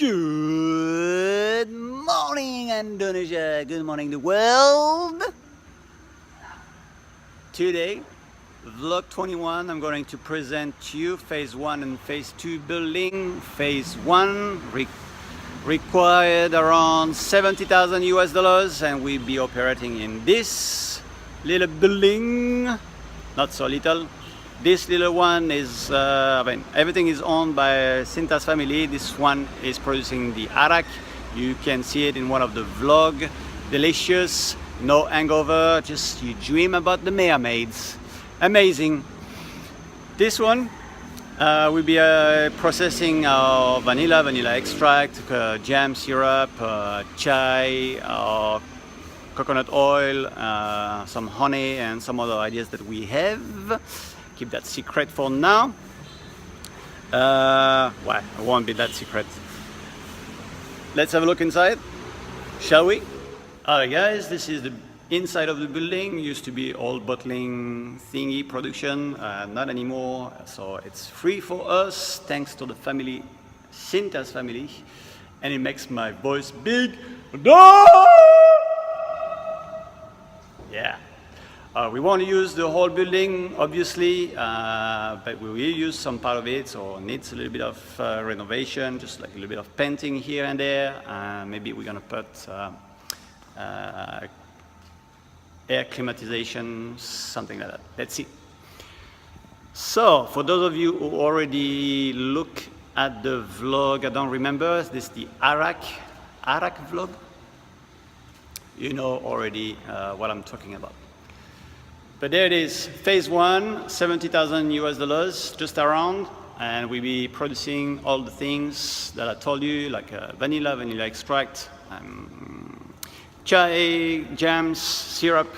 Good morning, Indonesia. Good morning, the world. Today, vlog 21, I'm going to present to you phase 1 and phase 2 building. Phase 1 required around 70,000 US dollars, and we'll be operating in this little building. Not so little. This little one is, everything is owned by Sinta's family. This one is producing the arak. You can see it in one of the vlog. Delicious, no hangover, just you dream about the mermaids. Amazing. This one will be processing vanilla extract, jam syrup, chai, coconut oil, some honey, and some other ideas that we have. Keep that secret for now. Well, it won't be that secret. Let's have a look inside, shall we? Alright guys, this is the inside of the building. Used to be old bottling thingy production, not anymore. So it's free for us, thanks to the family, Sinta's family. And it makes my voice big. Yeah. We want to use the whole building, obviously, but we will use some part of it, so it needs a little bit of renovation, just like a little bit of painting here and there. Maybe we're going to put air climatization, something like that. Let's see. So, for those of you who already look at the vlog, I don't remember, this is the Arak vlog. You know already what I'm talking about. But there it is, phase 1, 70,000 US dollars, just around, and we'll be producing all the things that I told you, like vanilla extract, chai, jams, syrup,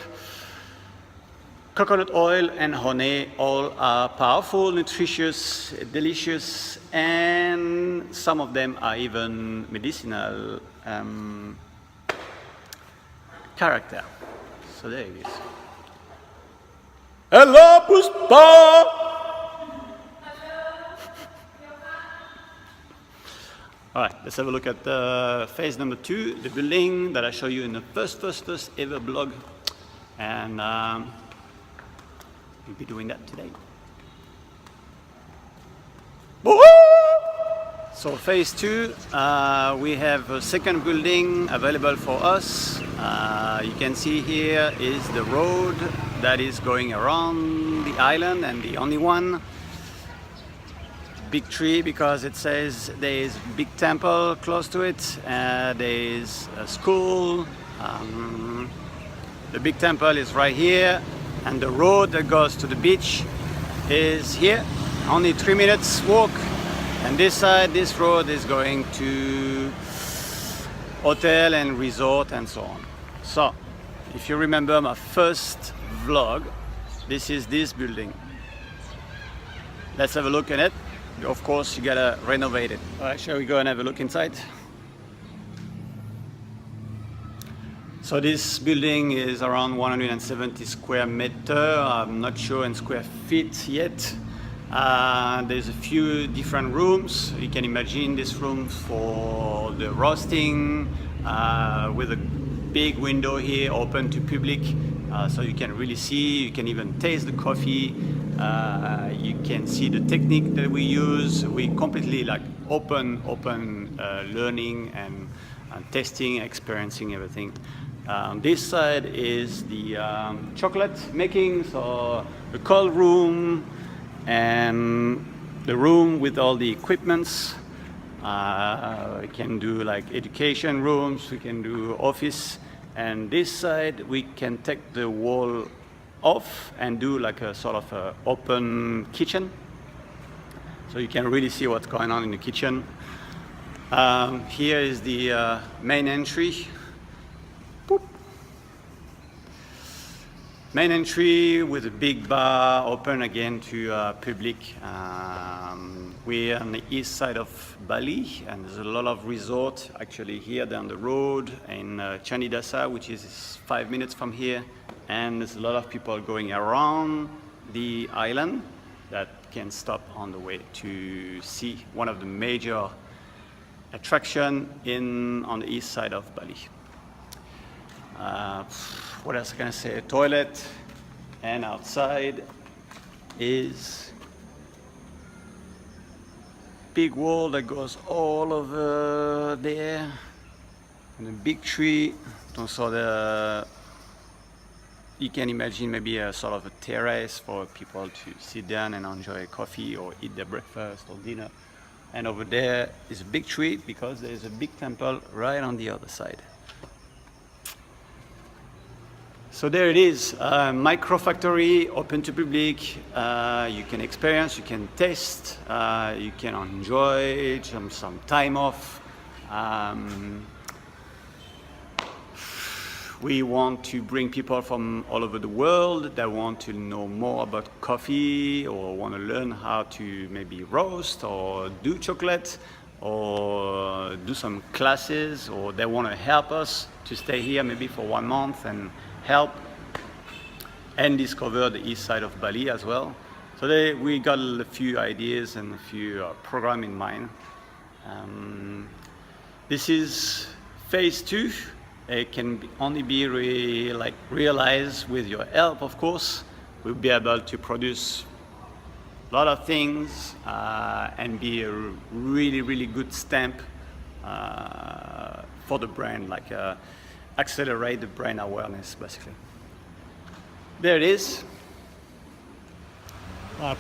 coconut oil, and honey. All are powerful, nutritious, delicious, and some of them are even medicinal character. So there it is. Hello, Puspa! All right, let's have a look at phase number 2, the building that I show you in the first ever blog. And we'll be doing that today. So phase 2, we have a second building available for us. You can see here is the road that is going around the island, and the only one. Big tree because it says there is big temple close to it. There is a school. The big temple is right here, and the road that goes to the beach is here. Only 3 minutes walk. And this side, this road is going to hotel and resort and so on. So, if you remember my first vlog, this is this building. Let's have a look at it. Of course, you gotta renovate it. All right, shall we go and have a look inside? So this building is around 170 square meter. I'm not sure in square feet yet. There's a few different rooms. You can imagine this room for the roasting, with a big window here open to public, so you can really see, you can even taste the coffee, you can see the technique that we use. We completely like open learning and testing, experiencing everything. This side is the chocolate making, so the cold room and the room with all the equipments. We can do like education rooms, we can do office, and this side we can take the wall off and do like a sort of a open kitchen, so you can really see what's going on in the kitchen. Here is the main entry. Boop. Main entry with a big bar open again to public. We're on the east side of Bali, and there's a lot of resort actually here down the road in Candidasa, which is 5 minutes from here. And there's a lot of people going around the island that can stop on the way to see one of the major attraction on the east side of Bali. What else can I say? A toilet, and outside is big wall that goes all over there, and a big tree. So you can imagine maybe a sort of a terrace for people to sit down and enjoy coffee or eat their breakfast or dinner. And over there is a big tree because there's a big temple right on the other side. So there it is, micro factory, open to public. You can experience, you can taste, you can enjoy some time off. We want to bring people from all over the world that want to know more about coffee or want to learn how to maybe roast or do chocolate or do some classes, or they want to help us to stay here maybe for 1 month and help and discover the east side of Bali as well. So we got a few ideas and a few programs in mind. This is phase 2. It can only be realized with your help, of course. We'll be able to produce a lot of things and be a really, really good stamp for the brand, accelerate the brand awareness, basically. There it is.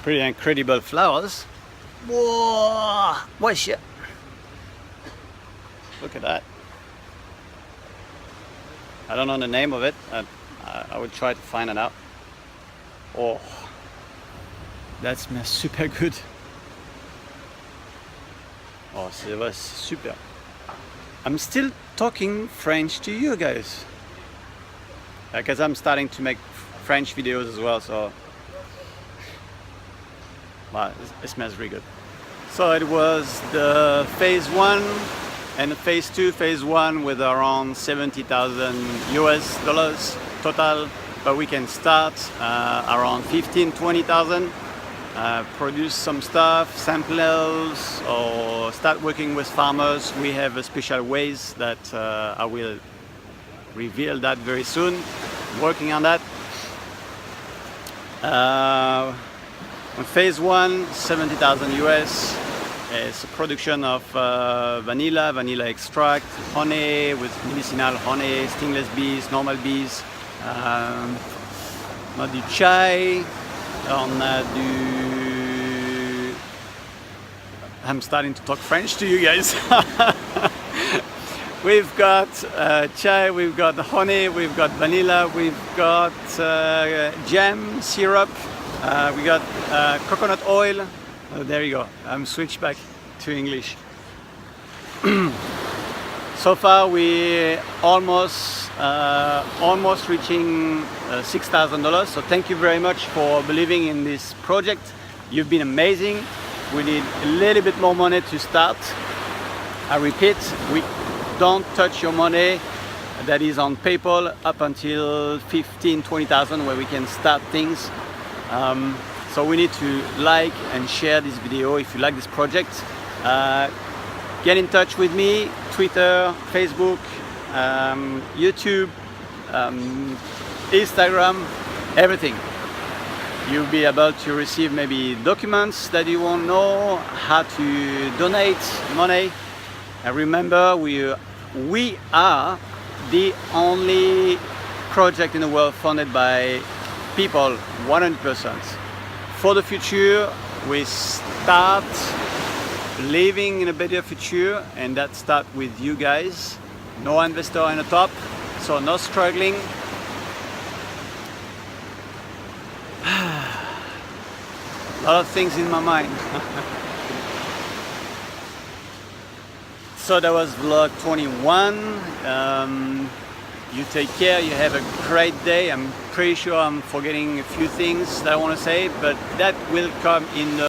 Pretty incredible flowers. Whoa! What shit? Look at that. I don't know the name of it. I will try to find it out. Oh, that smells super good. Oh, c'est vrai, c'est super. I'm still talking French to you guys, because I'm starting to make French videos as well. So, wow, it smells really good. So it was the phase 1 and phase 2. Phase 1 with around $70,000 US total, but we can start around 15-20,000. Produce some stuff, samples, or start working with farmers. We have a special ways that I will reveal that very soon. Working on that. On phase 1, 70,000 US. It's a production of vanilla extract, honey with medicinal honey, stingless bees, normal bees. On a du chai, on a du... I'm starting to talk French to you guys. We've got chai, we've got honey, we've got vanilla, we've got jam, syrup, we got coconut oil. There you go, I'm switched back to English. So far we almost reaching $6,000. So thank you very much for believing in this project. You've been amazing. We need a little bit more money to start. I repeat, we don't touch your money that is on PayPal up until 15-20,000 where we can start things. So we need to like and share this video if you like this project. Get in touch with me, Twitter, Facebook, YouTube, Instagram, everything. You'll be able to receive maybe documents that you won't know, how to donate money. And remember, we are the only project in the world funded by people 100%. For the future, we start living in a better future, and that starts with you guys. No investor on the top, so no struggling. A lot of things in my mind. So that was vlog 21. You take care, you have a great day. I'm pretty sure I'm forgetting a few things that I want to say, but that will come in the